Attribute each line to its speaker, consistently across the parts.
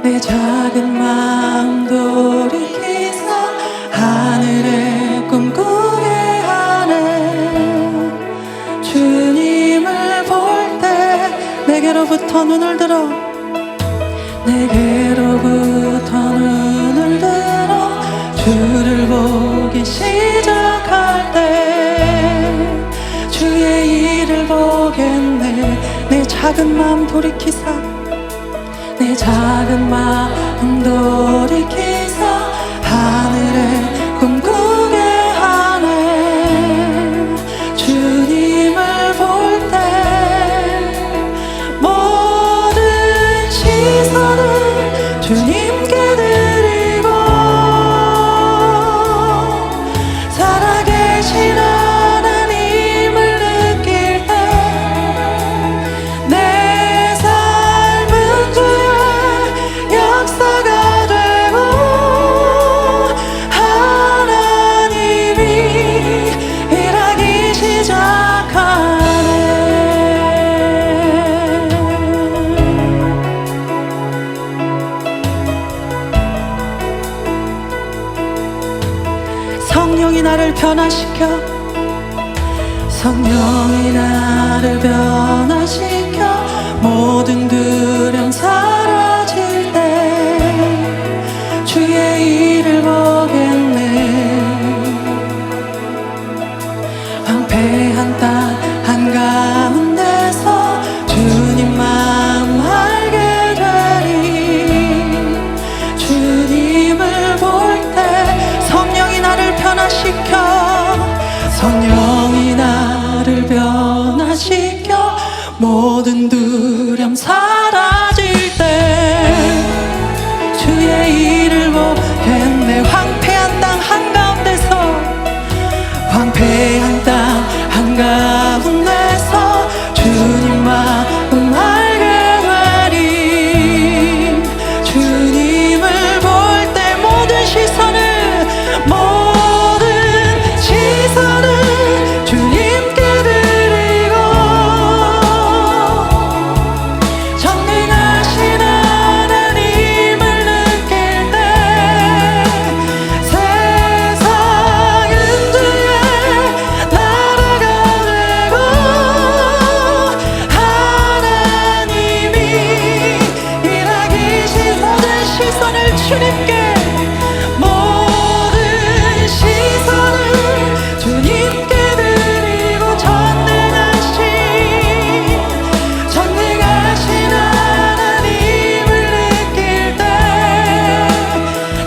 Speaker 1: 내 작은 마음 돌이키사 하늘에 꿈꾸게 하네. 주님을 볼 때 내게로부터 눈을 들어 주를 보기 시작할 때 주의 일을 보겠네. 내 작은 마음 돌이키사 내 작은 마음 돌이키사 하늘에 꿈꾸게 하네. 주님을 볼 때 모든 시선을 주님께 드리고 살아계신 하나님을 느낄 때 내 삶은 주의 역사가 되고 하나님이 일하기 시작하네. 성령이 나를 변화시켜 성령이 나를 변화시켜 모든 두려움 사라질 때 주의 일을 보겠네. 황폐한 땅 한가운데서 주님 마음 알게 되리. 주님을 볼 때 성령이 나를 변화시켜 성령이 나를 변화시켜 모든 두려움 사라질 때 주의 일을 보겠네. 황폐한 땅 한가운데서 황폐한 땅 한가운데서 주님 마음 알게 되리. 주님을 볼 때 모든 시선을 주님께 드리고 전능하신 하나님을 느낄 때 세상은 주의 나라가 되고 하나님이 일하기 모든 시선을 주님께 모든 시선을 주님께 드리고 전능하신 하나님을 느낄 때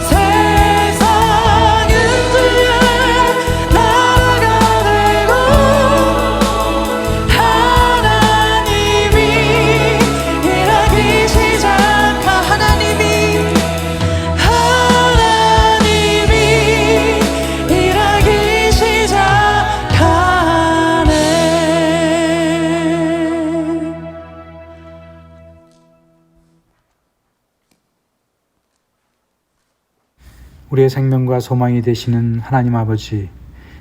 Speaker 1: 세상은 주의 나라가 되고 하나님이 일하기 시작하 하나님이 일하기 시작하네.
Speaker 2: 우리의 생명과 소망이 되시는 하나님 아버지,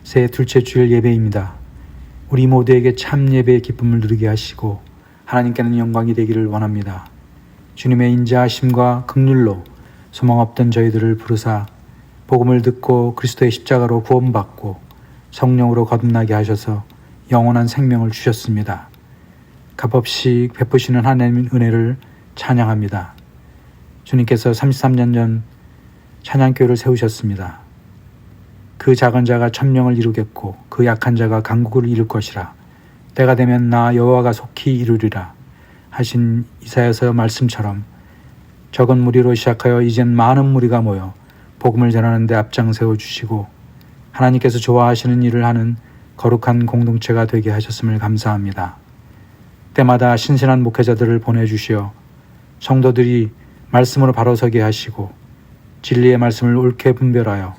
Speaker 2: 새해 둘째 주일 예배입니다. 우리 모두에게 참 예배의 기쁨을 누리게 하시고 하나님께는 영광이 되기를 원합니다. 주님의 인자하심과 긍휼로 소망 없던 저희들을 부르사 복음을 듣고 그리스도의 십자가로 구원받고 성령으로 거듭나게 하셔서 영원한 생명을 주셨습니다. 값없이 베푸시는 하나님의 은혜를 찬양합니다. 주님께서 33년 전 찬양교회를 세우셨습니다. 그 작은 자가 천명을 이루겠고 그 약한 자가 강국을 이룰 것이라. 때가 되면 나 여호와가 속히 이루리라 하신 이사야서 말씀처럼 적은 무리로 시작하여 이젠 많은 무리가 모여 복음을 전하는 데 앞장세워 주시고 하나님께서 좋아하시는 일을 하는 거룩한 공동체가 되게 하셨음을 감사합니다. 때마다 신실한 목회자들을 보내주시어 성도들이 말씀으로 바로 서게 하시고 진리의 말씀을 옳게 분별하여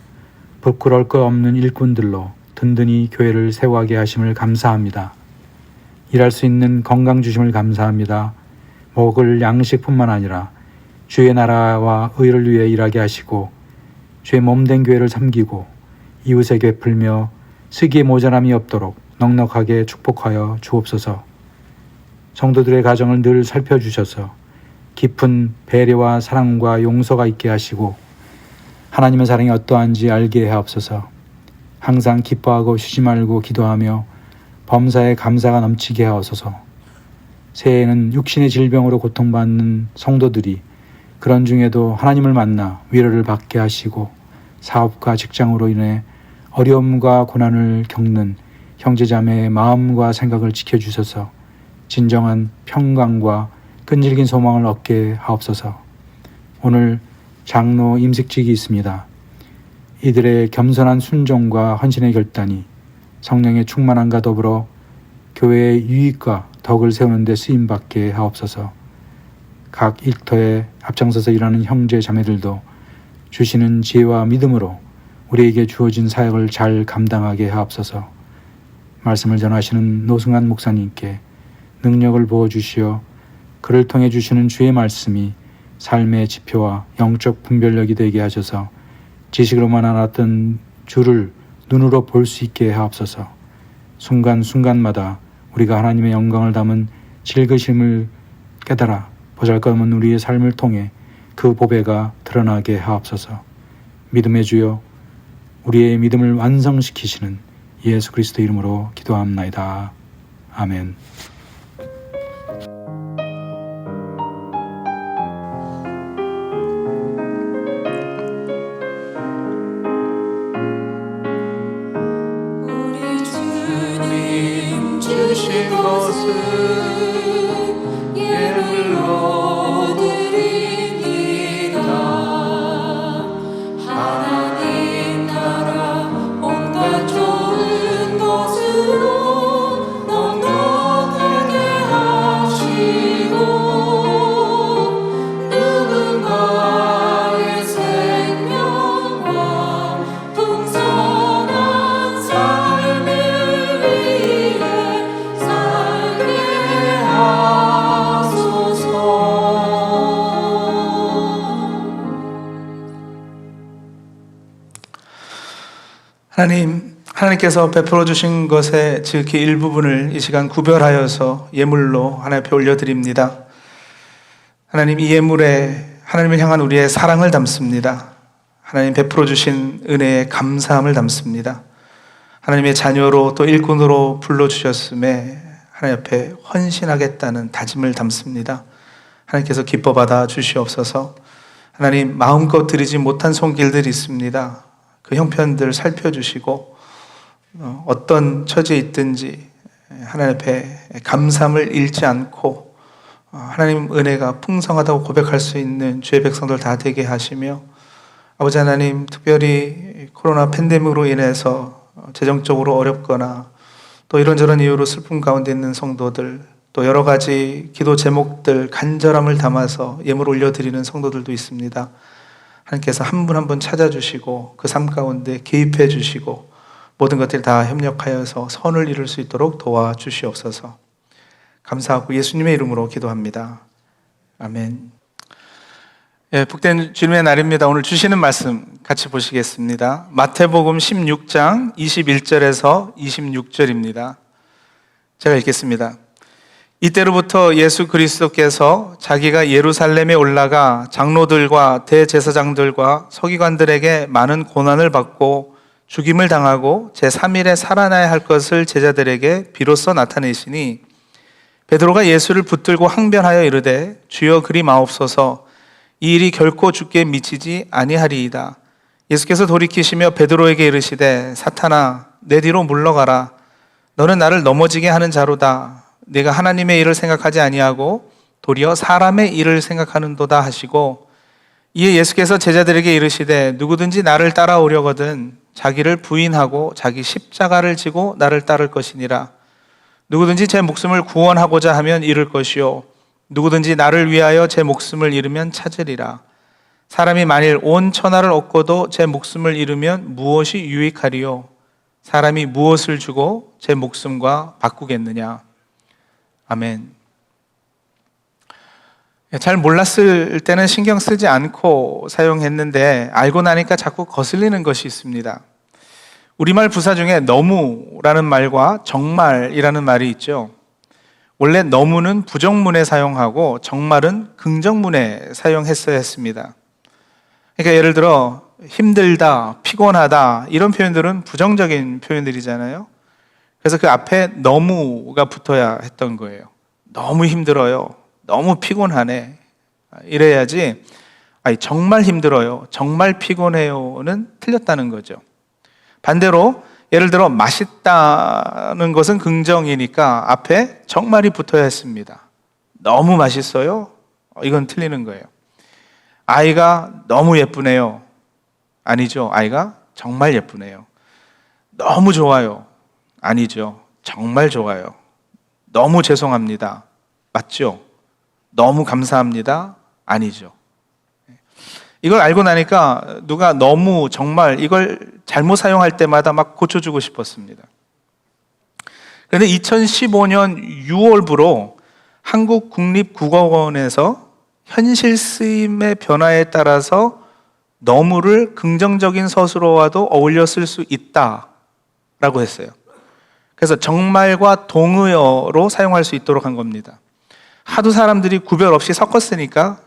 Speaker 2: 부끄러울 것 없는 일꾼들로 든든히 교회를 세워가게 하심을 감사합니다. 일할 수 있는 건강 주심을 감사합니다. 먹을 양식뿐만 아니라 주의 나라와 의를 위해 일하게 하시고 주의 몸된 교회를 섬기고 이웃에게 베풀며 쓰기에 모자람이 없도록 넉넉하게 축복하여 주옵소서. 성도들의 가정을 늘 살펴주셔서 깊은 배려와 사랑과 용서가 있게 하시고 하나님의 사랑이 어떠한지 알게 하옵소서. 항상 기뻐하고 쉬지 말고 기도하며 범사에 감사가 넘치게 하옵소서. 새해에는 육신의 질병으로 고통받는 성도들이 그런 중에도 하나님을 만나 위로를 받게 하시고 사업과 직장으로 인해 어려움과 고난을 겪는 형제자매의 마음과 생각을 지켜주셔서 진정한 평강과 끈질긴 소망을 얻게 하옵소서. 오늘 장로 임직직이 있습니다. 이들의 겸손한 순종과 헌신의 결단이 성령의 충만함과 더불어 교회의 유익과 덕을 세우는 데 쓰임받게 하옵소서. 각 일터에 앞장서서 일하는 형제 자매들도 주시는 지혜와 믿음으로 우리에게 주어진 사역을 잘 감당하게 하옵소서. 말씀을 전하시는 노승한 목사님께 능력을 부어주시어 그를 통해 주시는 주의 말씀이 삶의 지표와 영적 분별력이 되게 하셔서 지식으로만 알았던 주를 눈으로 볼 수 있게 하옵소서. 순간순간마다 우리가 하나님의 영광을 담은 질그심을 깨달아 보잘것없는 우리의 삶을 통해 그 보배가 드러나게 하옵소서. 믿음의 주여, 우리의 믿음을 완성시키시는 예수 그리스도 이름으로 기도합나이다. 아멘.
Speaker 1: 우리 주님 주신 것을 예물로 드립니다. 하나님 나라 온갖 좋은 것으로 넉넉하게 하시고 누군가의 생명과 풍성한 삶을 위해 살게 하소서.
Speaker 3: 하나님께서 베풀어 주신 것의 지극히 일부분을 이 시간 구별하여서 예물로 하나님 앞에 올려드립니다. 하나님, 이 예물에 하나님을 향한 우리의 사랑을 담습니다. 하나님 베풀어 주신 은혜의 감사함을 담습니다. 하나님의 자녀로 또 일꾼으로 불러주셨음에 하나님 앞에 헌신하겠다는 다짐을 담습니다. 하나님께서 기뻐 받아 주시옵소서. 하나님, 마음껏 드리지 못한 손길들이 있습니다. 그 형편들 살펴주시고 어떤 처지에 있든지 하나님 앞에 감사함을 잃지 않고 하나님 은혜가 풍성하다고 고백할 수 있는 주의 백성들 다 되게 하시며, 아버지 하나님, 특별히 코로나 팬데믹으로 인해서 재정적으로 어렵거나 또 이런저런 이유로 슬픔 가운데 있는 성도들, 또 여러 가지 기도 제목들 간절함을 담아서 예물 올려드리는 성도들도 있습니다. 하나님께서 한 분 한 분 찾아주시고 그 삶 가운데 개입해 주시고 모든 것들이 다 협력하여서 선을 이룰 수 있도록 도와주시옵소서. 감사하고 예수님의 이름으로 기도합니다. 아멘. 복된 주님의 날입니다. 오늘 주시는 말씀 같이 보시겠습니다. 마태복음 16장 21절에서 26절입니다. 제가 읽겠습니다. 이때로부터 예수 그리스도께서 자기가 예루살렘에 올라가 장로들과 대제사장들과 서기관들에게 많은 고난을 받고 죽임을 당하고 제3일에 살아나야 할 것을 제자들에게 비로소 나타내시니, 베드로가 예수를 붙들고 항변하여 이르되 주여 그리 마옵소서, 이 일이 결코 주께 미치지 아니하리이다. 예수께서 돌이키시며 베드로에게 이르시되 사탄아 내 뒤로 물러가라. 너는 나를 넘어지게 하는 자로다. 네가 하나님의 일을 생각하지 아니하고 도리어 사람의 일을 생각하는도다 하시고, 이에 예수께서 제자들에게 이르시되 누구든지 나를 따라오려거든 자기를 부인하고 자기 십자가를 지고 나를 따를 것이니라. 누구든지 제 목숨을 구원하고자 하면 잃을 것이요 누구든지 나를 위하여 제 목숨을 잃으면 찾으리라. 사람이 만일 온 천하를 얻고도 제 목숨을 잃으면 무엇이 유익하리요? 사람이 무엇을 주고 제 목숨과 바꾸겠느냐? 아멘. 잘 몰랐을 때는 신경 쓰지 않고 사용했는데 알고 나니까 자꾸 거슬리는 것이 있습니다. 우리말 부사 중에 너무라는 말과 정말이라는 말이 있죠. 원래 너무는 부정문에 사용하고 정말은 긍정문에 사용했어야 했습니다. 그러니까 예를 들어 힘들다, 피곤하다 이런 표현들은 부정적인 표현들이잖아요. 그래서 그 앞에 너무가 붙어야 했던 거예요. 너무 힘들어요. 너무 피곤하네. 이래야지 아니, 정말 힘들어요. 정말 피곤해요는 틀렸다는 거죠. 반대로 예를 들어 맛있다는 것은 긍정이니까 앞에 정말이 붙어야 했습니다. 너무 맛있어요? 이건 틀리는 거예요. 아이가 너무 예쁘네요. 아니죠. 아이가 정말 예쁘네요. 너무 좋아요. 아니죠. 정말 좋아요. 너무 죄송합니다. 맞죠? 너무 감사합니다. 아니죠. 이걸 알고 나니까 누가 너무 정말 이걸 잘못 사용할 때마다 막 고쳐주고 싶었습니다. 그런데 2015년 6월부로 한국국립국어원에서 현실 쓰임의 변화에 따라서 너무를 긍정적인 서술어와도 어울려 쓸 수 있다라고 했어요. 그래서 정말과 동의어로 사용할 수 있도록 한 겁니다. 하도 사람들이 구별 없이 섞었으니까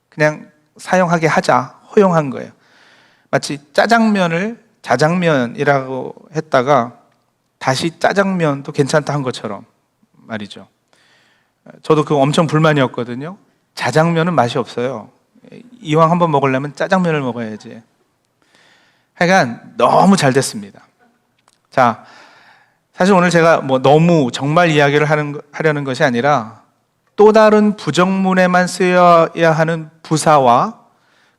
Speaker 3: 그냥 사용하게 하자, 허용한 거예요. 마치 짜장면을 자장면이라고 했다가 다시 짜장면도 괜찮다 한 것처럼 말이죠. 저도 그거 엄청 불만이었거든요. 자장면은 맛이 없어요. 이왕 한번 먹으려면 짜장면을 먹어야지. 하여간 너무 잘 됐습니다. 자, 사실 오늘 제가 너무 정말 이야기를 하려는 것이 아니라 또 다른 부정문에만 쓰여야 하는 부사와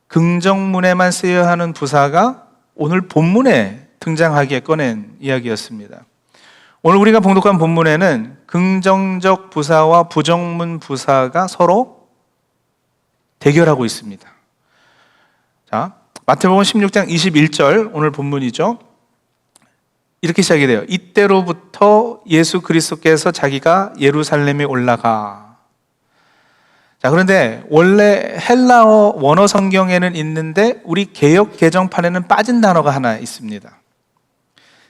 Speaker 3: 긍정문에만 쓰여야 하는 부사가 오늘 본문에 등장하기에 꺼낸 이야기였습니다. 오늘 우리가 봉독한 본문에는 긍정적 부사와 부정문 부사가 서로 대결하고 있습니다. 자, 마태복음 16장 21절 오늘 본문이죠. 이렇게 시작이 돼요. 이때로부터 예수 그리스도께서 자기가 예루살렘에 올라가. 자, 그런데 원래 헬라어 원어 성경에는 있는데 우리 개역 개정판에는 빠진 단어가 하나 있습니다.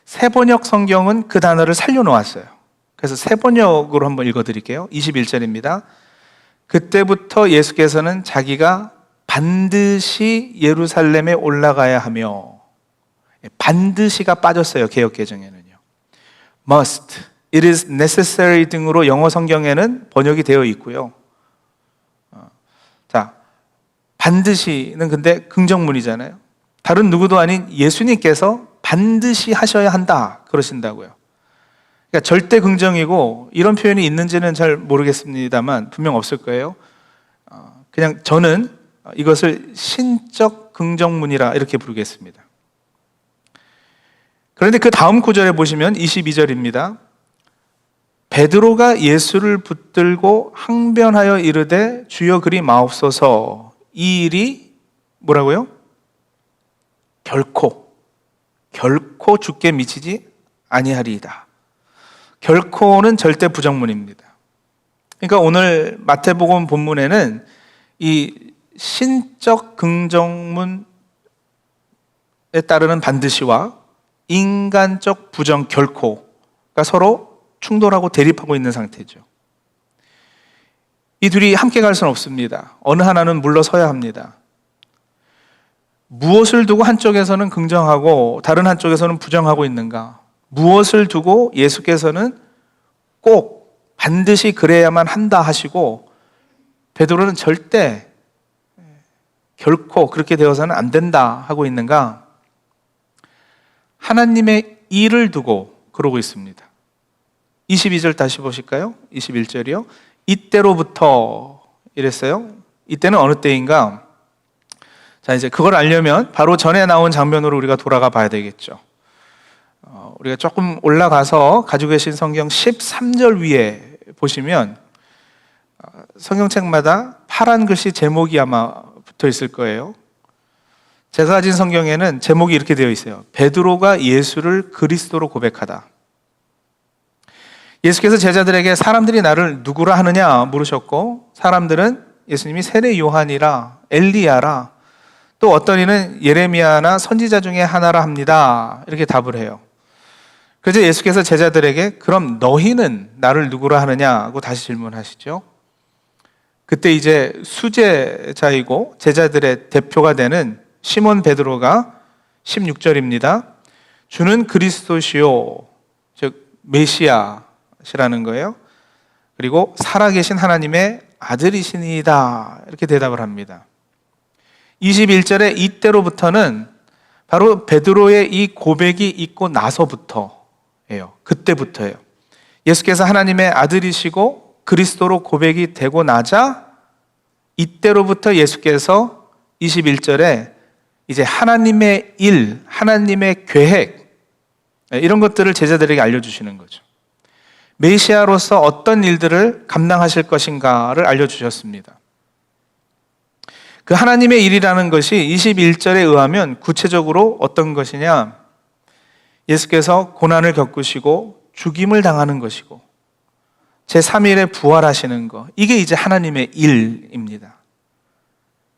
Speaker 3: 새번역 성경은 그 단어를 살려놓았어요. 그래서 새번역으로 한번 읽어드릴게요. 21절입니다. 그때부터 예수께서는 자기가 반드시 예루살렘에 올라가야 하며, 반드시가 빠졌어요. 개역 개정에는요. must, it is necessary 등으로 영어 성경에는 번역이 되어 있고요. 자, 반드시는 근데 긍정문이잖아요. 다른 누구도 아닌 예수님께서 반드시 하셔야 한다 그러신다고요. 그러니까 절대 긍정이고 이런 표현이 있는지는 잘 모르겠습니다만 분명 없을 거예요. 그냥 저는 이것을 신적 긍정문이라 이렇게 부르겠습니다. 그런데 그 다음 구절에 보시면 22절입니다. 베드로가 예수를 붙들고 항변하여 이르되 주여 그리 마옵소서. 이 일이 뭐라고요? 결코 죽게 미치지 아니하리이다. 결코는 절대 부정문입니다. 그러니까 오늘 마태복음 본문에는 이 신적 긍정문에 따르는 반드시와 인간적 부정 결코가 서로 충돌하고 대립하고 있는 상태죠. 이 둘이 함께 갈 수는 없습니다. 어느 하나는 물러서야 합니다. 무엇을 두고 한쪽에서는 긍정하고 다른 한쪽에서는 부정하고 있는가? 무엇을 두고 예수께서는 꼭 반드시 그래야만 한다 하시고 베드로는 절대 결코 그렇게 되어서는 안 된다 하고 있는가? 하나님의 일을 두고 그러고 있습니다. 22절 다시 보실까요? 21절이요. 이때로부터 이랬어요. 이때는 어느 때인가? 자, 이제 그걸 알려면 바로 전에 나온 장면으로 우리가 돌아가 봐야 되겠죠. 우리가 조금 올라가서 가지고 계신 성경 13절 위에 보시면 성경책마다 파란 글씨 제목이 아마 붙어 있을 거예요. 제가 가진 성경에는 제목이 이렇게 되어 있어요. 베드로가 예수를 그리스도로 고백하다. 예수께서 제자들에게 사람들이 나를 누구라 하느냐 물으셨고 사람들은 예수님이 세례 요한이라 엘리야라 또 어떤 이는 예레미야나 선지자 중에 하나라 합니다. 이렇게 답을 해요. 그래서 예수께서 제자들에게 그럼 너희는 나를 누구라 하느냐고 다시 질문하시죠. 그때 이제 수제자이고 제자들의 대표가 되는 시몬 베드로가 16절입니다. 주는 그리스도시요, 즉 메시아시라는 거예요. 그리고 살아계신 하나님의 아들이시니이다, 이렇게 대답을 합니다. 21절에 이때로부터는 바로 베드로의 이 고백이 있고 나서부터예요. 그때부터예요. 예수께서 하나님의 아들이시고 그리스도로 고백이 되고 나자 이때로부터 예수께서 21절에 이제 하나님의 일, 하나님의 계획, 이런 것들을 제자들에게 알려주시는 거죠. 메시아로서 어떤 일들을 감당하실 것인가를 알려주셨습니다. 그 하나님의 일이라는 것이 21절에 의하면 구체적으로 어떤 것이냐, 예수께서 고난을 겪으시고 죽임을 당하는 것이고 제3일에 부활하시는 것, 이게 이제 하나님의 일입니다.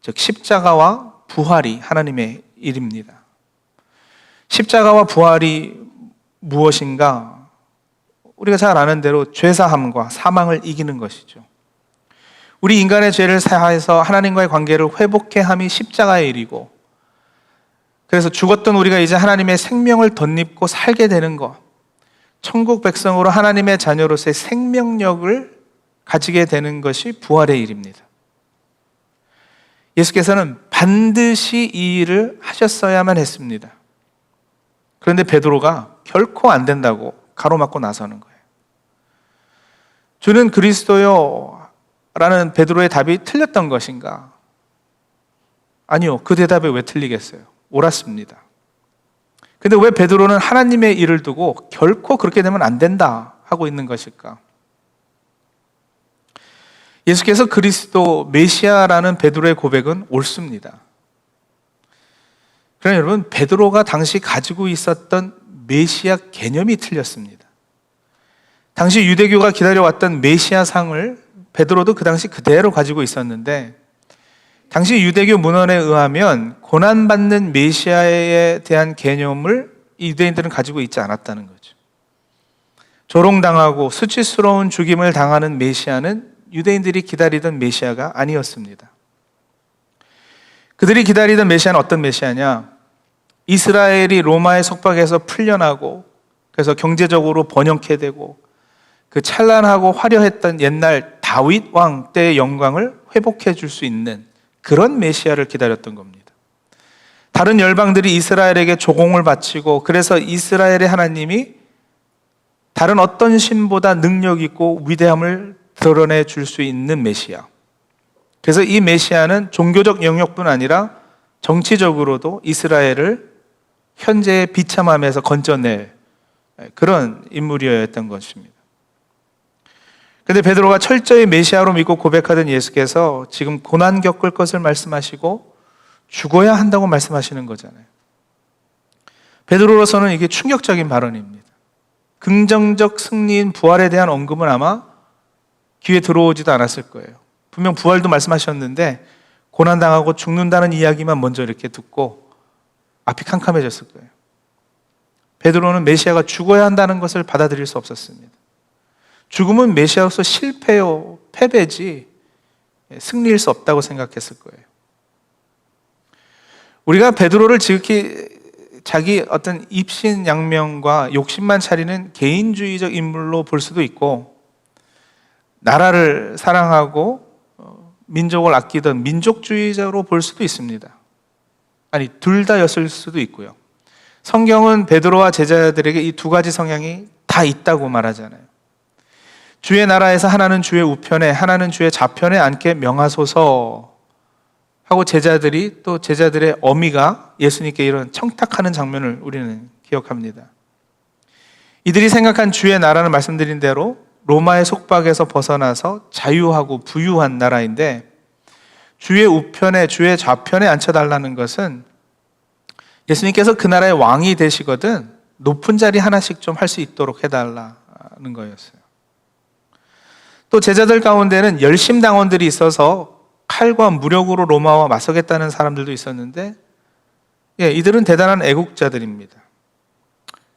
Speaker 3: 즉 십자가와 부활이 하나님의 일입니다. 십자가와 부활이 무엇인가? 우리가 잘 아는 대로 죄사함과 사망을 이기는 것이죠. 우리 인간의 죄를 사해서 하나님과의 관계를 회복해 함이 십자가의 일이고, 그래서 죽었던 우리가 이제 하나님의 생명을 덧입고 살게 되는 것, 천국 백성으로 하나님의 자녀로서의 생명력을 가지게 되는 것이 부활의 일입니다. 예수께서는 반드시 이 일을 하셨어야만 했습니다. 그런데 베드로가 결코 안 된다고 가로막고 나서는 거예요. 주는 그리스도요 라는 베드로의 답이 틀렸던 것인가? 아니요, 그 대답이 왜 틀리겠어요? 옳았습니다. 근데 왜 베드로는 하나님의 일을 두고 결코 그렇게 되면 안 된다 하고 있는 것일까? 예수께서 그리스도 메시아라는 베드로의 고백은 옳습니다. 그러나 여러분, 베드로가 당시 가지고 있었던 메시아 개념이 틀렸습니다. 당시 유대교가 기다려왔던 메시아상을 베드로도 그 당시 그대로 가지고 있었는데, 당시 유대교 문헌에 의하면 고난받는 메시아에 대한 개념을 유대인들은 가지고 있지 않았다는 거죠. 조롱당하고 수치스러운 죽임을 당하는 메시아는 유대인들이 기다리던 메시아가 아니었습니다. 그들이 기다리던 메시아는 어떤 메시아냐? 이스라엘이 로마의 속박에서 풀려나고 그래서 경제적으로 번영케 되고 그 찬란하고 화려했던 옛날 다윗 왕 때의 영광을 회복해 줄 수 있는 그런 메시아를 기다렸던 겁니다. 다른 열방들이 이스라엘에게 조공을 바치고 그래서 이스라엘의 하나님이 다른 어떤 신보다 능력 있고 위대함을 드러내 줄 수 있는 메시아. 그래서 이 메시아는 종교적 영역뿐 아니라 정치적으로도 이스라엘을 현재의 비참함에서 건져낼 그런 인물이었던 것입니다. 그런데 베드로가 철저히 메시아로 믿고 고백하던 예수께서 지금 고난 겪을 것을 말씀하시고 죽어야 한다고 말씀하시는 거잖아요. 베드로로서는 이게 충격적인 발언입니다. 긍정적 승리인 부활에 대한 언급은 아마 귀에 들어오지도 않았을 거예요. 분명 부활도 말씀하셨는데 고난당하고 죽는다는 이야기만 먼저 이렇게 듣고 앞이 캄캄해졌을 거예요. 베드로는 메시아가 죽어야 한다는 것을 받아들일 수 없었습니다. 죽음은 메시아로서 실패요, 패배지 승리일 수 없다고 생각했을 거예요. 우리가 베드로를 지극히 자기 어떤 입신양명과 욕심만 차리는 개인주의적 인물로 볼 수도 있고, 나라를 사랑하고 민족을 아끼던 민족주의자로 볼 수도 있습니다. 아니, 둘 다였을 수도 있고요. 성경은 베드로와 제자들에게 이 두 가지 성향이 다 있다고 말하잖아요. 주의 나라에서 하나는 주의 우편에 하나는 주의 좌편에 앉게 명하소서 하고 제자들이 또 제자들의 어미가 예수님께 이런 청탁하는 장면을 우리는 기억합니다. 이들이 생각한 주의 나라는 말씀드린 대로 로마의 속박에서 벗어나서 자유하고 부유한 나라인데, 주의 우편에 주의 좌편에 앉혀달라는 것은 예수님께서 그 나라의 왕이 되시거든 높은 자리 하나씩 좀 할 수 있도록 해달라는 거였어요. 또 제자들 가운데는 열심당원들이 있어서 칼과 무력으로 로마와 맞서겠다는 사람들도 있었는데, 이들은 대단한 애국자들입니다.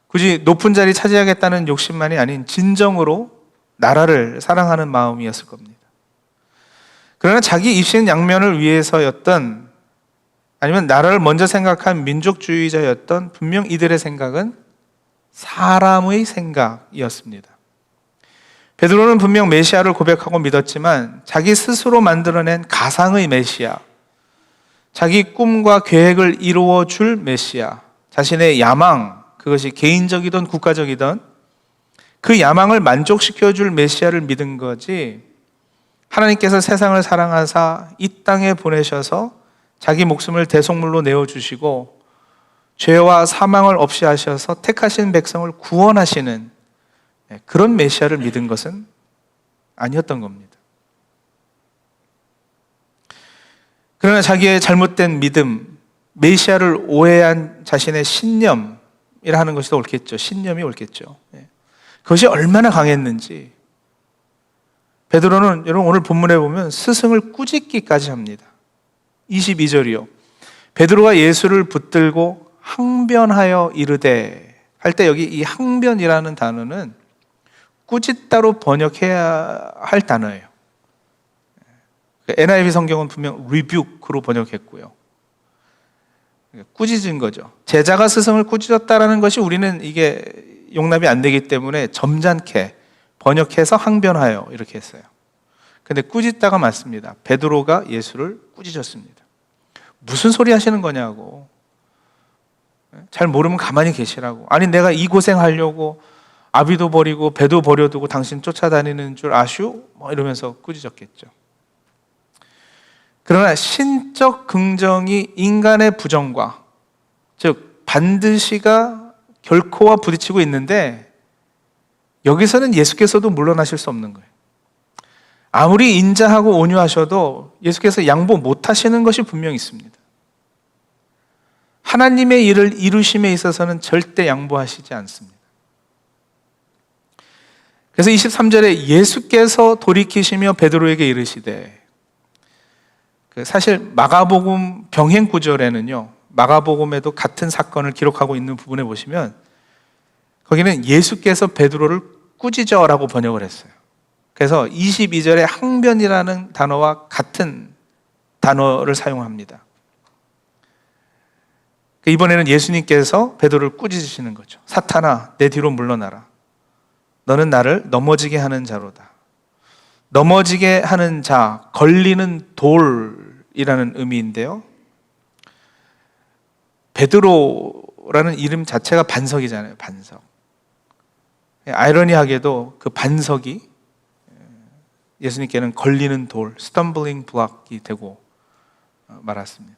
Speaker 3: 굳이 높은 자리 차지하겠다는 욕심만이 아닌 진정으로 나라를 사랑하는 마음이었을 겁니다. 그러나 자기 입신양면을 위해서였던, 아니면 나라를 먼저 생각한 민족주의자였던 분명 이들의 생각은 사람의 생각이었습니다. 베드로는 분명 메시아를 고백하고 믿었지만 자기 스스로 만들어낸 가상의 메시아, 자기 꿈과 계획을 이루어 줄 메시아, 자신의 야망, 그것이 개인적이든 국가적이든 그 야망을 만족시켜 줄 메시아를 믿은 거지, 하나님께서 세상을 사랑하사 이 땅에 보내셔서 자기 목숨을 대속물로 내어주시고 죄와 사망을 없이 하셔서 택하신 백성을 구원하시는 그런 메시아를 믿은 것은 아니었던 겁니다. 그러나 자기의 잘못된 믿음, 메시아를 오해한 자신의 신념이라 하는 것이 더 옳겠죠. 신념이 옳겠죠. 그것이 얼마나 강했는지 베드로는, 여러분 오늘 본문에 보면 스승을 꾸짖기까지 합니다. 22절이요. 베드로가 예수를 붙들고 항변하여 이르되, 할 때 여기 이 항변이라는 단어는 꾸짖다로 번역해야 할 단어예요. NIV 성경은 분명 rebuke로 번역했고요. 꾸짖은 거죠. 제자가 스승을 꾸짖었다라는 것이 우리는 이게 용납이 안 되기 때문에 점잖게 번역해서 항변하여 이렇게 했어요. 근데 꾸짖다가 맞습니다. 베드로가 예수를 꾸짖었습니다. 무슨 소리 하시는 거냐고. 잘 모르면 가만히 계시라고. 아니 내가 이 고생하려고 아비도 버리고 배도 버려두고 당신 쫓아다니는 줄 아슈? 이러면서 꾸짖었겠죠. 그러나 신적 긍정이 인간의 부정과, 즉 반드시가 결코와 부딪히고 있는데 여기서는 예수께서도 물러나실 수 없는 거예요. 아무리 인자하고 온유하셔도 예수께서 양보 못하시는 것이 분명히 있습니다. 하나님의 일을 이루심에 있어서는 절대 양보하시지 않습니다. 그래서 23절에 예수께서 돌이키시며 베드로에게 이르시되, 사실 마가복음 병행 구절에는요, 마가복음에도 같은 사건을 기록하고 있는 부분에 보시면 거기는 예수께서 베드로를 꾸짖어라고 번역을 했어요. 그래서 22절에 항변이라는 단어와 같은 단어를 사용합니다. 이번에는 예수님께서 베드로를 꾸짖으시는 거죠. 사탄아, 내 뒤로 물러나라. 너는 나를 넘어지게 하는 자로다. 넘어지게 하는 자, 걸리는 돌이라는 의미인데요. 베드로라는 이름 자체가 반석이잖아요. 반석. 아이러니하게도 그 반석이 예수님께는 걸리는 돌, stumbling block이 되고 말았습니다.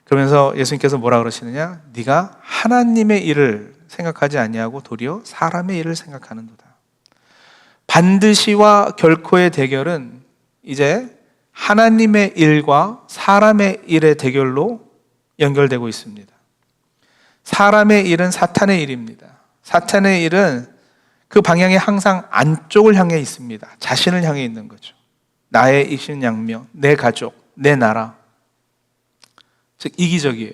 Speaker 3: 그러면서 예수님께서 뭐라 그러시느냐? 네가 하나님의 일을 생각하지 아니하고 도리어 사람의 일을 생각하는도다. 반드시와 결코의 대결은 이제 하나님의 일과 사람의 일의 대결로 연결되고 있습니다. 사람의 일은 사탄의 일입니다. 사탄의 일은 그 방향이 항상 안쪽을 향해 있습니다. 자신을 향해 있는 거죠. 나의 입신양명, 내 가족, 내 나라. 즉 이기적이에요.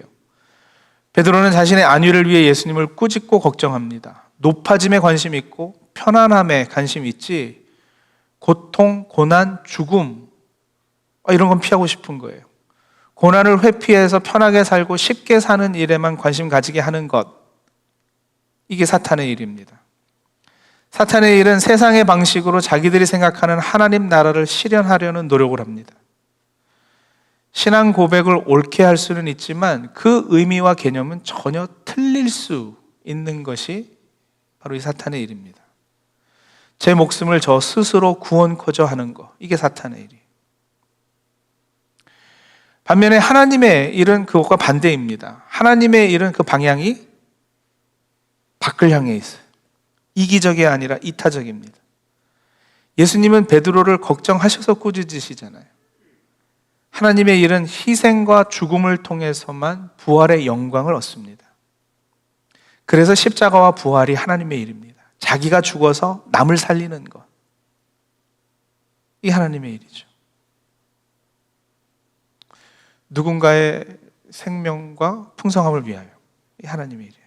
Speaker 3: 베드로는 자신의 안위를 위해 예수님을 꾸짖고 걱정합니다. 높아짐에 관심 있고 편안함에 관심 있지 고통, 고난, 죽음 이런 건 피하고 싶은 거예요. 고난을 회피해서 편하게 살고 쉽게 사는 일에만 관심 가지게 하는 것, 이게 사탄의 일입니다. 사탄의 일은 세상의 방식으로 자기들이 생각하는 하나님 나라를 실현하려는 노력을 합니다. 신앙 고백을 옳게 할 수는 있지만 그 의미와 개념은 전혀 틀릴 수 있는 것이 바로 이 사탄의 일입니다. 제 목숨을 저 스스로 구원코저 하는 것, 이게 사탄의 일이에요. 반면에 하나님의 일은 그것과 반대입니다. 하나님의 일은 그 방향이 밖을 향해 있어요. 이기적이 아니라 이타적입니다. 예수님은 베드로를 걱정하셔서 꾸짖으시잖아요. 하나님의 일은 희생과 죽음을 통해서만 부활의 영광을 얻습니다. 그래서 십자가와 부활이 하나님의 일입니다. 자기가 죽어서 남을 살리는 것, 이 하나님의 일이죠. 누군가의 생명과 풍성함을 위하여, 이 하나님의 일이에요.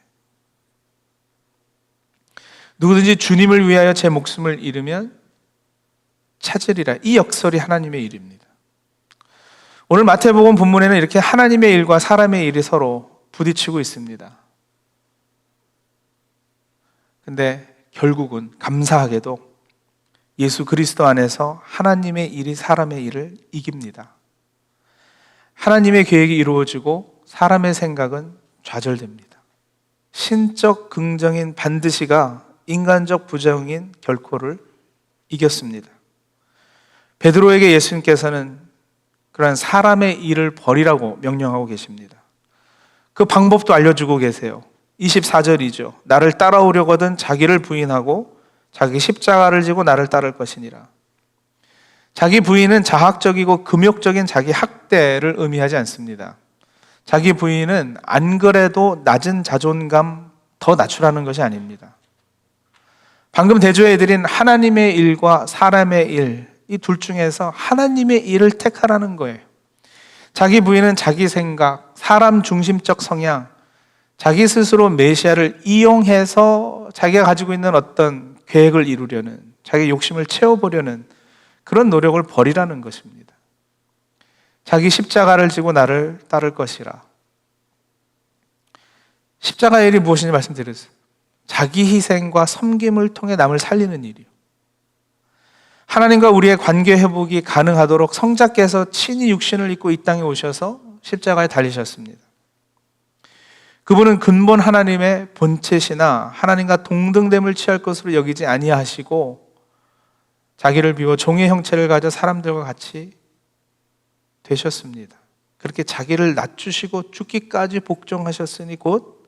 Speaker 3: 누구든지 주님을 위하여 제 목숨을 잃으면 찾으리라. 이 역설이 하나님의 일입니다. 오늘 마태복음 본문에는 이렇게 하나님의 일과 사람의 일이 서로 부딪히고 있습니다. 근데 결국은 감사하게도 예수 그리스도 안에서 하나님의 일이 사람의 일을 이깁니다. 하나님의 계획이 이루어지고 사람의 생각은 좌절됩니다. 신적 긍정인 반드시가 인간적 부정인 결코를 이겼습니다. 베드로에게 예수님께서는 그러한 사람의 일을 버리라고 명령하고 계십니다. 그 방법도 알려주고 계세요. 24절이죠. 나를 따라오려거든 자기를 부인하고 자기 십자가를 지고 나를 따를 것이니라. 자기 부인은 자학적이고 금욕적인 자기 학대를 의미하지 않습니다. 자기 부인은 안 그래도 낮은 자존감 더 낮추라는 것이 아닙니다. 방금 대조해드린 하나님의 일과 사람의 일, 이 둘 중에서 하나님의 일을 택하라는 거예요. 자기 부인은 자기 생각, 사람 중심적 성향, 자기 스스로 메시아를 이용해서 자기가 가지고 있는 어떤 계획을 이루려는, 자기 욕심을 채워보려는 그런 노력을 버리라는 것입니다. 자기 십자가를 지고 나를 따를 것이라. 십자가의 일이 무엇인지 말씀드렸어요. 자기 희생과 섬김을 통해 남을 살리는 일이요. 하나님과 우리의 관계 회복이 가능하도록 성자께서 친히 육신을 입고 이 땅에 오셔서 십자가에 달리셨습니다. 그분은 근본 하나님의 본체시나 하나님과 동등됨을 취할 것으로 여기지 아니하시고 자기를 비워 종의 형체를 가져 사람들과 같이 되셨습니다. 그렇게 자기를 낮추시고 죽기까지 복종하셨으니 곧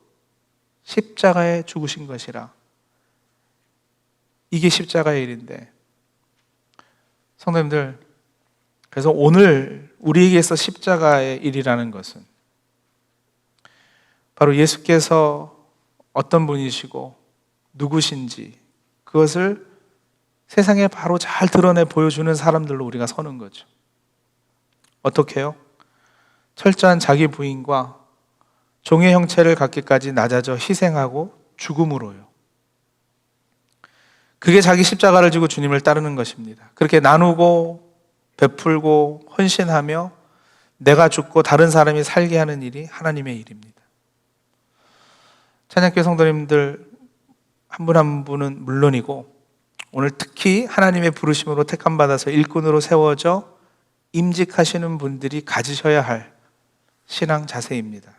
Speaker 3: 십자가에 죽으신 것이라. 이게 십자가의 일인데, 성도님들, 그래서 오늘 우리에게서 십자가의 일이라는 것은 바로 예수께서 어떤 분이시고 누구신지 그것을 세상에 바로 잘 드러내 보여주는 사람들로 우리가 서는 거죠. 어떻게 해요? 철저한 자기 부인과 종의 형체를 갖기까지 낮아져 희생하고 죽음으로요. 그게 자기 십자가를 지고 주님을 따르는 것입니다. 그렇게 나누고 베풀고 헌신하며 내가 죽고 다른 사람이 살게 하는 일이 하나님의 일입니다. 찬양교회 성도님들 한 분 한 분은 물론이고 오늘 특히 하나님의 부르심으로 택함받아서 일꾼으로 세워져 임직하시는 분들이 가지셔야 할 신앙 자세입니다.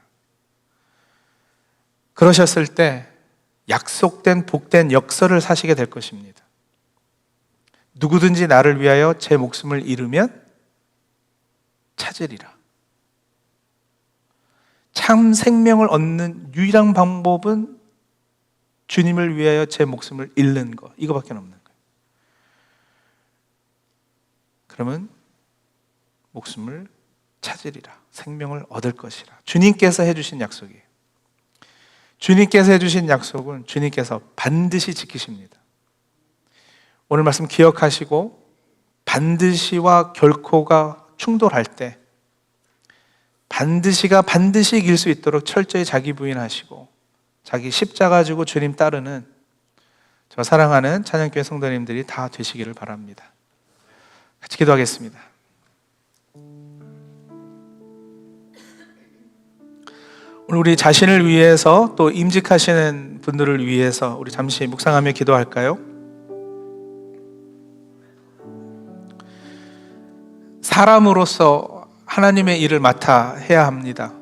Speaker 3: 그러셨을 때 약속된 복된 역설을 사시게 될 것입니다. 누구든지 나를 위하여 제 목숨을 잃으면 찾으리라. 참 생명을 얻는 유일한 방법은 주님을 위하여 제 목숨을 잃는 것, 이거밖에 없는 거예요. 그러면 목숨을 찾으리라. 생명을 얻을 것이라. 주님께서 해주신 약속이에요. 주님께서 해주신 약속은 주님께서 반드시 지키십니다. 오늘 말씀 기억하시고 반드시와 결코가 충돌할 때 반드시가 반드시 이길 수 있도록 철저히 자기 부인하시고 자기 십자가 지고 주님 따르는 저 사랑하는 찬양교회 성도님들이 다 되시기를 바랍니다. 같이 기도하겠습니다. 오늘 우리 자신을 위해서 또 임직하시는 분들을 위해서 우리 잠시 묵상하며 기도할까요? 사람으로서 하나님의 일을 맡아 해야 합니다.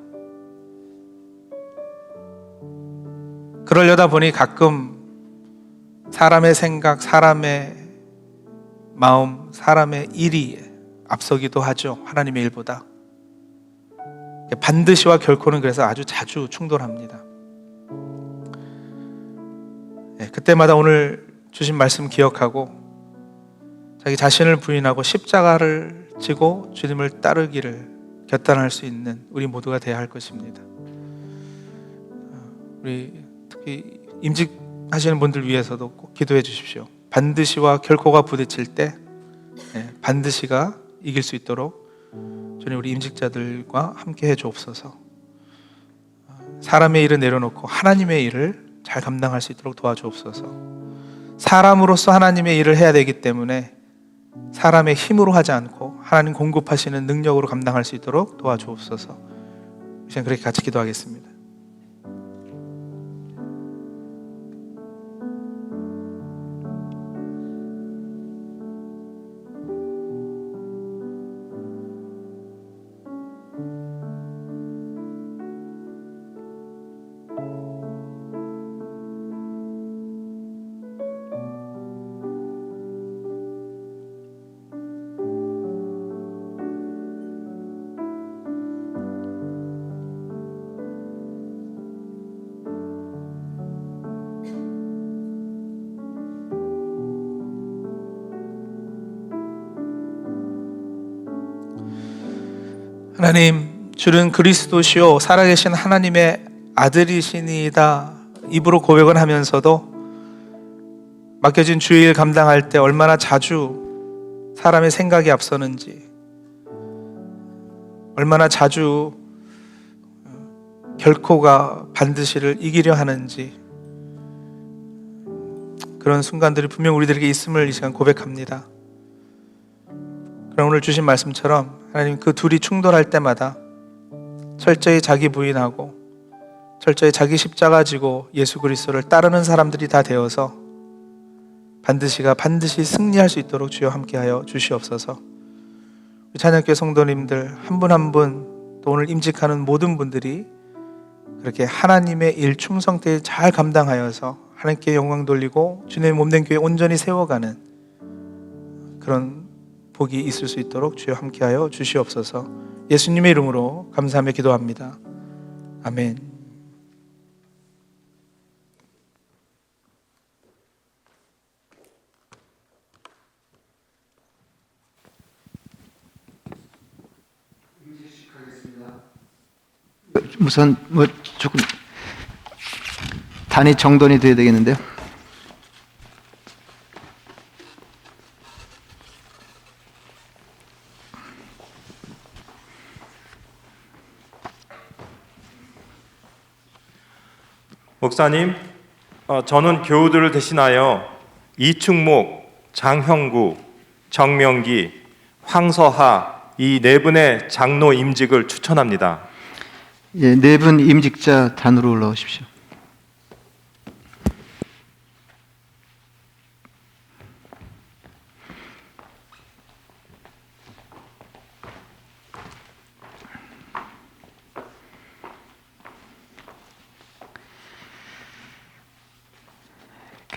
Speaker 3: 그러려다 보니 가끔 사람의 생각, 사람의 마음, 사람의 일이 앞서기도 하죠. 하나님의 일보다. 반드시와 결코는 그래서 아주 자주 충돌합니다. 그때마다 오늘 주신 말씀 기억하고 자기 자신을 부인하고 십자가를 지고 주님을 따르기를 결단할 수 있는 우리 모두가 되어야 할 것입니다. 우리 특히 임직하시는 분들 위해서도 꼭 기도해 주십시오. 반드시와 결코가 부딪힐 때 반드시가 이길 수 있도록 주님 우리 임직자들과 함께 해 주옵소서. 사람의 일을 내려놓고 하나님의 일을 잘 감당할 수 있도록 도와주옵소서. 사람으로서 하나님의 일을 해야 되기 때문에 사람의 힘으로 하지 않고 하나님 공급하시는 능력으로 감당할 수 있도록 도와주옵소서. 이제 그렇게 같이 기도하겠습니다. 하나님, 주는 그리스도시요 살아계신 하나님의 아들이시니이다 입으로 고백을 하면서도 맡겨진 주의 일 감당할 때 얼마나 자주 사람의 생각이 앞서는지, 얼마나 자주 결코가 반드시를 이기려 하는지, 그런 순간들이 분명 우리들에게 있음을 이 시간 고백합니다. 그럼 오늘 주신 말씀처럼 하나님, 그 둘이 충돌할 때마다 철저히 자기 부인하고 철저히 자기 십자가 지고 예수 그리스도를 따르는 사람들이 다 되어서 반드시 승리할 수 있도록 주여 함께하여 주시옵소서. 우리 찬양교회 성도님들 한 분 한 분, 또 오늘 임직하는 모든 분들이 그렇게 하나님의 일 충성되게 잘 감당하여서 하나님께 영광 돌리고 주님의 몸된 교회 온전히 세워가는 그런 복이 있을 수 있도록 주여 함께하여 주시옵소서. 예수님의 이름으로 감사하며 기도합니다. 아멘.
Speaker 4: 우선 조금 단위 정돈이 돼야 되겠는데요.
Speaker 5: 목사님, 저는 교우들을 대신하여 이충목, 장형구, 정명기, 황서하 이 네 분의 장로 임직을 추천합니다.
Speaker 4: 예, 네 분 임직자 단으로 올라오십시오.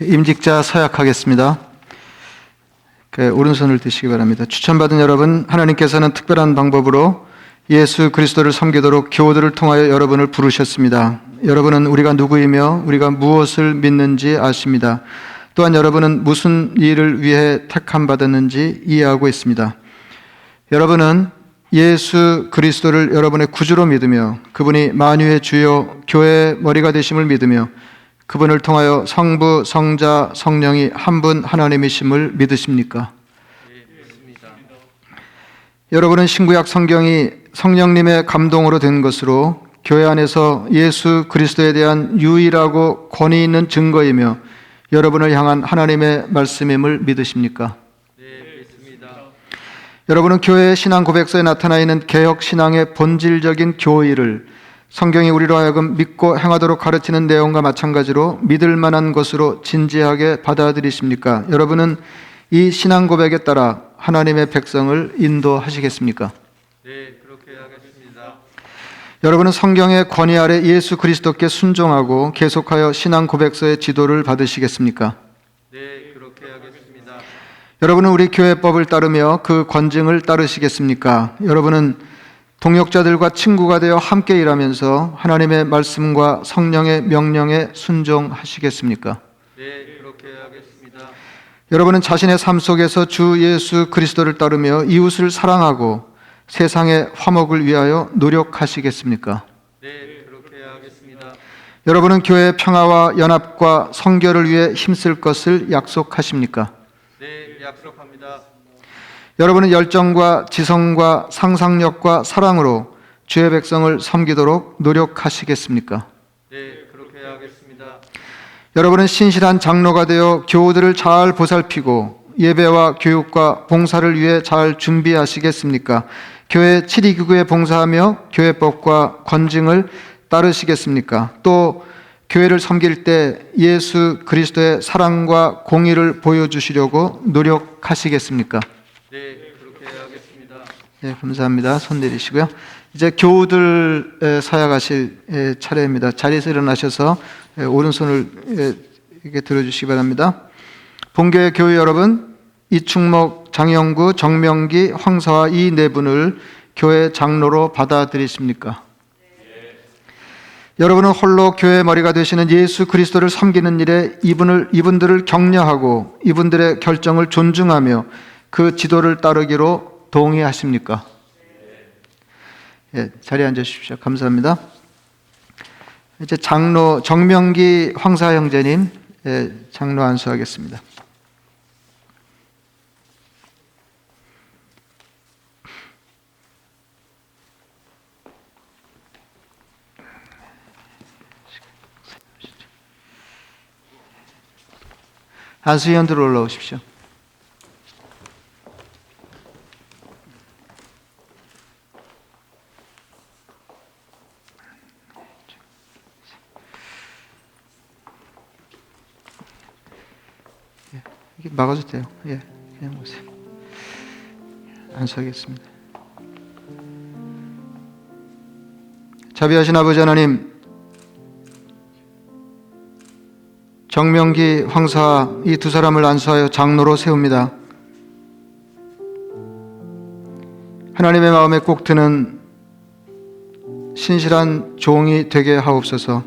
Speaker 4: 임직자 서약하겠습니다. 오른손을 드시기 바랍니다. 추천받은 여러분, 하나님께서는 특별한 방법으로 예수 그리스도를 섬기도록 교우들을 통하여 여러분을 부르셨습니다. 여러분은 우리가 누구이며 우리가 무엇을 믿는지 아십니다. 또한 여러분은 무슨 일을 위해 택함 받았는지 이해하고 있습니다. 여러분은 예수 그리스도를 여러분의 구주로 믿으며 그분이 만유의 주요 교회의 머리가 되심을 믿으며 그분을 통하여 성부, 성자, 성령이 한 분 하나님이심을 믿으십니까? 네, 믿습니다. 여러분은 신구약 성경이 성령님의 감동으로 된 것으로 교회 안에서 예수 그리스도에 대한 유일하고 권위 있는 증거이며 여러분을 향한 하나님의 말씀임을 믿으십니까? 네, 믿습니다. 여러분은 교회의 신앙 고백서에 나타나 있는 개혁 신앙의 본질적인 교의를 성경이 우리로 하여금 믿고 행하도록 가르치는 내용과 마찬가지로 믿을 만한 것으로 진지하게 받아들이십니까? 여러분은 이 신앙 고백에 따라 하나님의 백성을 인도하시겠습니까? 네, 그렇게 하겠습니다. 여러분은 성경의 권위 아래 예수 그리스도께 순종하고 계속하여 신앙 고백서의 지도를 받으시겠습니까? 네, 그렇게 하겠습니다. 여러분은 우리 교회법을 따르며 그 권징을 따르시겠습니까? 여러분은 동역자들과 친구가 되어 함께 일하면서 하나님의 말씀과 성령의 명령에 순종하시겠습니까? 네, 그렇게 하겠습니다. 여러분은 자신의 삶 속에서 주 예수 그리스도를 따르며 이웃을 사랑하고 세상의 화목을 위하여 노력하시겠습니까? 네, 그렇게 하겠습니다. 여러분은 교회의 평화와 연합과 성결을 위해 힘쓸 것을 약속하십니까? 네, 약속합니다. 여러분은 열정과 지성과 상상력과 사랑으로 주의 백성을 섬기도록 노력하시겠습니까? 네, 그렇게 하겠습니다. 여러분은 신실한 장로가 되어 교우들을 잘 보살피고 예배와 교육과 봉사를 위해 잘 준비하시겠습니까? 교회 7.2기구에 봉사하며 교회법과 권징을 따르시겠습니까? 또 교회를 섬길 때 예수 그리스도의 사랑과 공의를 보여주시려고 노력하시겠습니까? 네, 그렇게 하겠습니다. 네, 감사합니다. 손 내리시고요. 이제 교우들 서약하실 차례입니다. 자리에서 일어나셔서 오른손을 이렇게 들어주시기 바랍니다. 본교회 교우 여러분, 이충목, 장영구, 정명기, 황사와 이 네 분을 교회 장로로 받아들이십니까? 여러분은 홀로 교회의 머리가 되시는 예수 그리스도를 섬기는 일에 이분들을 격려하고 이분들의 결정을 존중하며 그 지도를 따르기로 동의하십니까? 예, 자리에 앉으십시오. 감사합니다. 이제 장로 정명기 황사 형제님, 장로 안수하겠습니다. 안수위원들 올라오십시오. 막아도 돼요. 예, 그냥 오세요. 안수하겠습니다. 자비하신 아버지 하나님, 정명기 황사 이 두 사람을 안수하여 장로로 세웁니다. 하나님의 마음에 꼭 드는 신실한 종이 되게 하옵소서.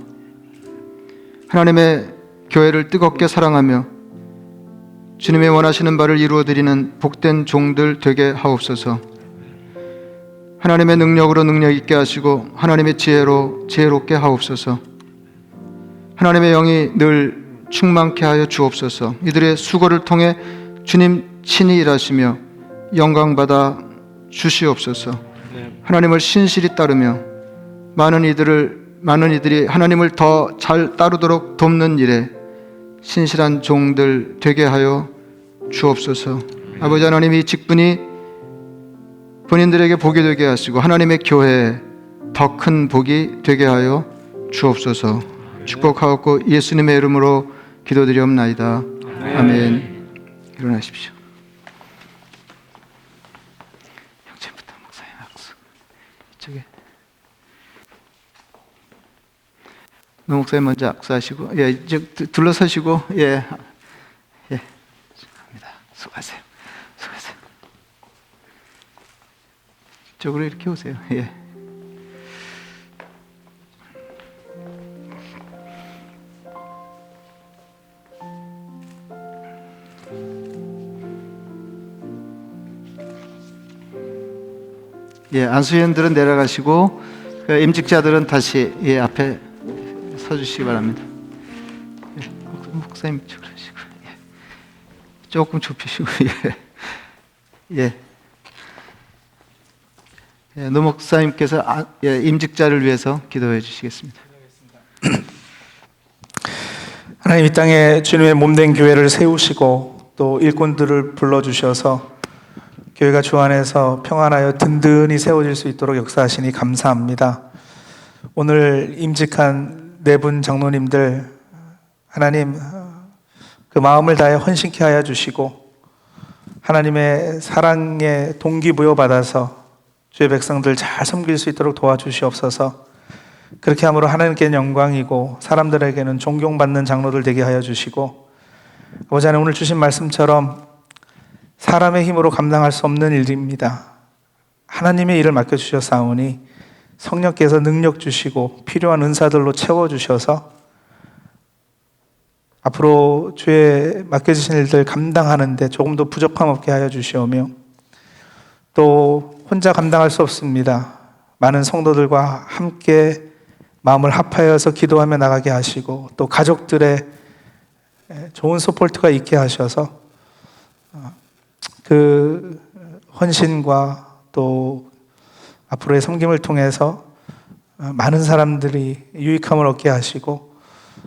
Speaker 4: 하나님의 교회를 뜨겁게 사랑하며 주님의 원하시는 바를 이루어드리는 복된 종들 되게 하옵소서. 하나님의 능력으로 능력 있게 하시고 하나님의 지혜로 지혜롭게 하옵소서. 하나님의 영이 늘 충만케 하여 주옵소서. 이들의 수고를 통해 주님 친히 일하시며 영광받아 주시옵소서. 하나님을 신실히 따르며 많은 이들이 하나님을 더 잘 따르도록 돕는 일에 신실한 종들 되게 하여 주옵소서. 아버지 하나님, 이 직분이 본인들에게 복이 되게 하시고 하나님의 교회에 더 큰 복이 되게 하여 주옵소서. 축복하옵고 예수님의 이름으로 기도드리옵나이다. 아멘. 일어나십시오. 형제부터 목사님 악수. 이쪽에 노 목사님 먼저 악수하시고, 예, 이제 둘러서시고, 예, 예, 합니다. 수고하세요. 수고하세요. 이쪽으로 이렇게 오세요. 예. 예, 안수위원들은 내려가시고 임직자들은 다시 앞에 서주시기 바랍니다. 예, 목사님 쪽으로 하시고, 예, 조금 좁히시고, 예, 예, 노 목사님께서 임직자를 위해서 기도해 주시겠습니다.
Speaker 3: 하나님, 이 땅에 주님의 몸된 교회를 세우시고 또 일꾼들을 불러주셔서 교회가 주 안에서 평안하여 든든히 세워질 수 있도록 역사하시니 감사합니다. 오늘 임직한 네 분 장로님들, 하나님 그 마음을 다해 헌신케 하여 주시고 하나님의 사랑에 동기부여받아서 주의 백성들 잘 섬길 수 있도록 도와주시옵소서. 그렇게 함으로 하나님께는 영광이고 사람들에게는 존경받는 장로들 되게 하여 주시고, 아버지 하나님, 오늘 주신 말씀처럼 사람의 힘으로 감당할 수 없는 일입니다. 하나님의 일을 맡겨주셨사오니 성령께서 능력 주시고 필요한 은사들로 채워주셔서 앞으로 주의 맡겨주신 일들 감당하는데 조금 더 부족함 없게 하여 주시오며, 또 혼자 감당할 수 없습니다. 많은 성도들과 함께 마음을 합하여서 기도하며 나가게 하시고 또 가족들의 좋은 서포트가 있게 하셔서 그 헌신과 또 앞으로의 섬김을 통해서 많은 사람들이 유익함을 얻게 하시고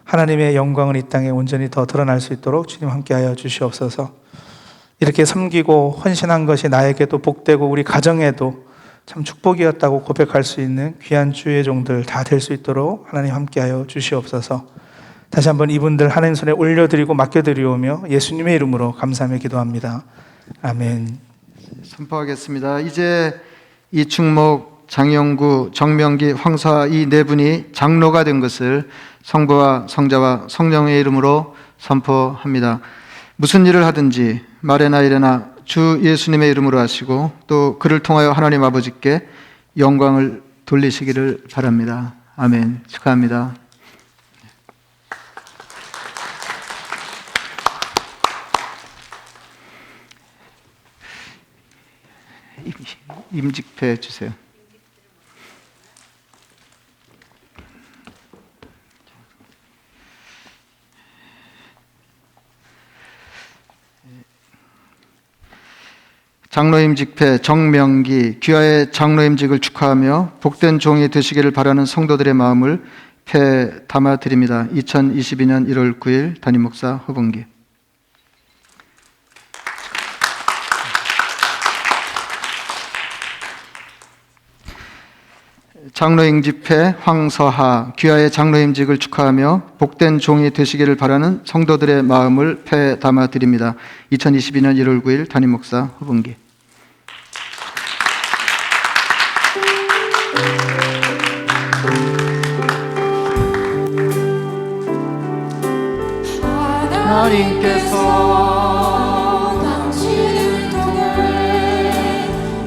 Speaker 3: 하나님의 영광을 이 땅에 온전히 더 드러날 수 있도록 주님 함께하여 주시옵소서. 이렇게 섬기고 헌신한 것이 나에게도 복되고 우리 가정에도 참 축복이었다고 고백할 수 있는 귀한 주의 종들 다 될 수 있도록 하나님 함께하여 주시옵소서. 다시 한번 이분들 하나님 손에 올려드리고 맡겨드리오며 예수님의 이름으로 감사하며 기도합니다. 아멘.
Speaker 4: 선포하겠습니다. 이제 이충목, 장영구, 정명기, 황사 이 네 분이 장로가 된 것을 성부와 성자와 성령의 이름으로 선포합니다. 무슨 일을 하든지 말에나 일에나 주 예수님의 이름으로 하시고 또 그를 통하여 하나님 아버지께 영광을 돌리시기를 바랍니다. 아멘. 축하합니다. 임직패 주세요. 장로임직패 정명기 귀하의 장로임직을 축하하며 복된 종이 되시기를 바라는 성도들의 마음을 패 담아 드립니다. 2022년 1월 9일 담임 목사 허봉기. 장로임직패 황서하 귀하의 장로임직을 축하하며 복된 종이 되시기를 바라는 성도들의 마음을 패 담아 드립니다. 2022년 1월 9일 담임 목사 허봉기.
Speaker 1: 하나님께서 당신을 통해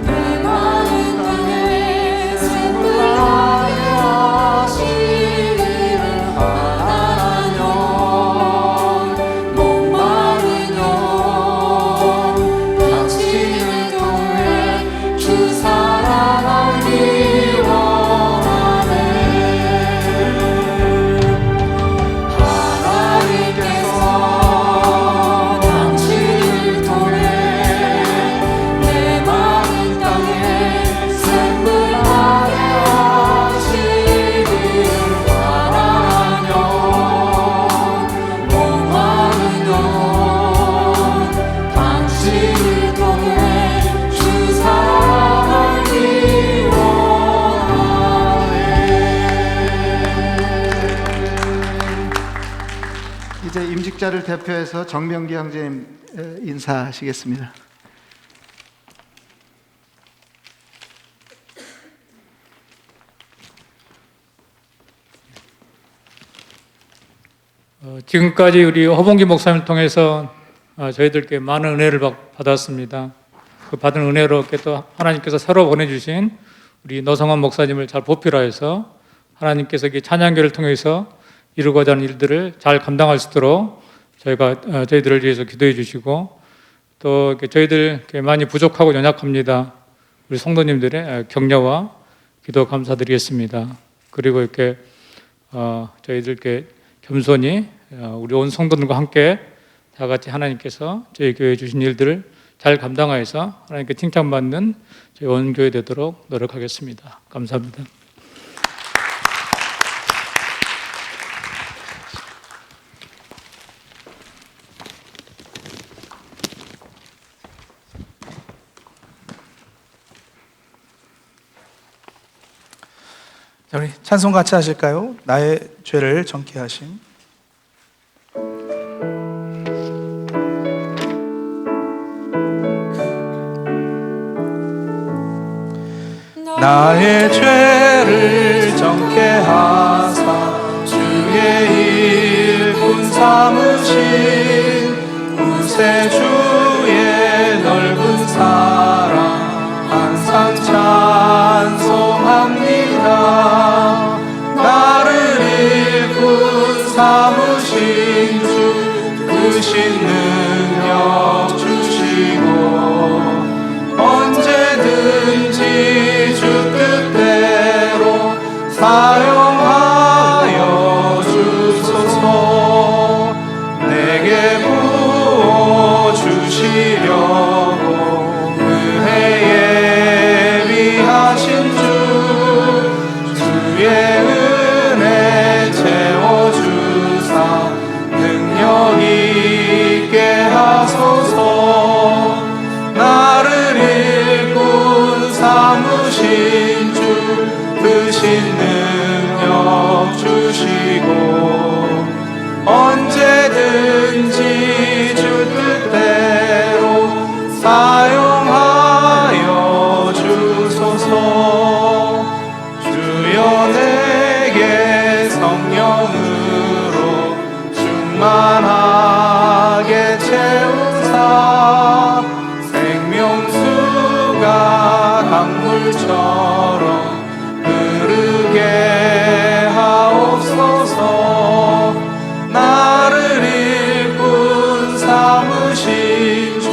Speaker 1: 내 마음 땅에 샘물나게 하시기를 바라며 목마른 영 당신을 통해 주 사랑하기 원하네. 하나님께서 당신을 통해 내 마음 땅에 샘물나게 하시기를 바라며 목마른 영 당신을 통해 주 사랑하기 원하네.
Speaker 4: 이제 임직자를 대표해서 정명기 형제님 인사하시겠습니다.
Speaker 6: 지금까지 우리 허봉기 목사님을 통해서 저희들께 많은 은혜를 받았습니다. 그 받은 은혜로 이렇게 또 하나님께서 새로 보내주신 우리 노성원 목사님을 잘 보필하여서 하나님께서 이 찬양교를 통해서 이루고자 하는 일들을 잘 감당할 수 있도록 저희들을 위해서 기도해 주시고 또 이렇게 저희들 이렇게 많이 부족하고 연약합니다. 우리 성도님들의 격려와 기도 감사드리겠습니다. 그리고 이렇게 저희들 이렇게 겸손히 우리 온 성도들과 함께 다 같이 하나님께서 저희 교회에 주신 일들을 잘 감당하여서 하나님께 칭찬받는 저희 온 교회 되도록 노력하겠습니다. 감사합니다.
Speaker 3: 자, 우리 찬송 같이 하실까요? 나의 죄를 정케 하심. 나의 죄를 정케 하사 주의 일꾼 삼으신 구세주의 넓은 사랑 항상 찬송합니다. 나를 일꾼 삼으신 주 크신 능력 주시고 언제든지 주 뜻대로 사용하여 주소서. 내게 부어 주시려고 그의 예비하신 주 능력 주시고 언제든지 주 뜻대로 사용하여 주소서. 주여 내게 성령으로 충만하게 채우사 생명수가 강물처럼 흐르게 하옵소서. 나를 일꾼 삼으신 주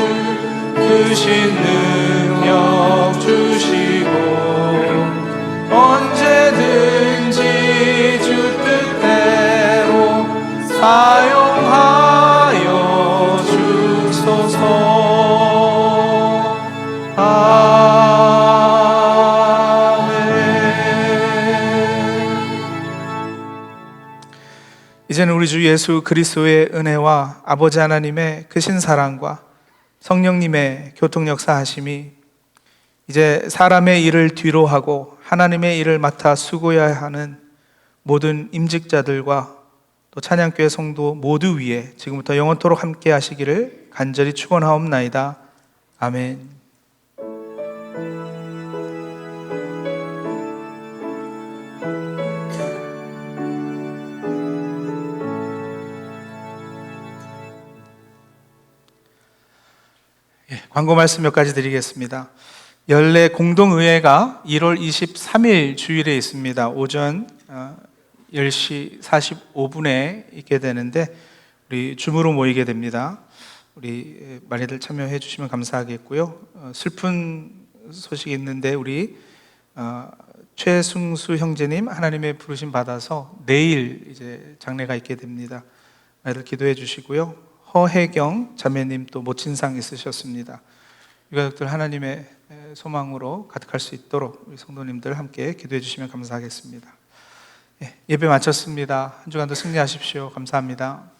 Speaker 3: 크신 능력 주시고 언제든지 주 뜻대로 사용하여 주소서. 이제는 우리 주 예수 그리스도의 은혜와 아버지 하나님의 크신 사랑과 성령님의 교통 역사하심이 이제 사람의 일을 뒤로 하고 하나님의 일을 맡아 수고해야 하는 모든 임직자들과 또 찬양교회 성도 모두 위에 지금부터 영원토록 함께 하시기를 간절히 축원하옵나이다. 아멘. 광고 말씀 몇 가지 드리겠습니다. 연례 공동의회가 1월 23일 주일에 있습니다. 오전 10시 45분에 있게 되는데 우리 줌으로 모이게 됩니다. 우리 많이들 참여해 주시면 감사하겠고요. 슬픈 소식이 있는데 우리 최승수 형제님 하나님의 부르심 받아서 내일 이제 장례가 있게 됩니다. 많이들 기도해 주시고요. 허혜경 자매님 또 모친상 있으셨습니다. 이 가족들 하나님의 소망으로 가득할 수 있도록 우리 성도님들 함께 기도해 주시면 감사하겠습니다. 예배 마쳤습니다. 한 주간도 승리하십시오. 감사합니다.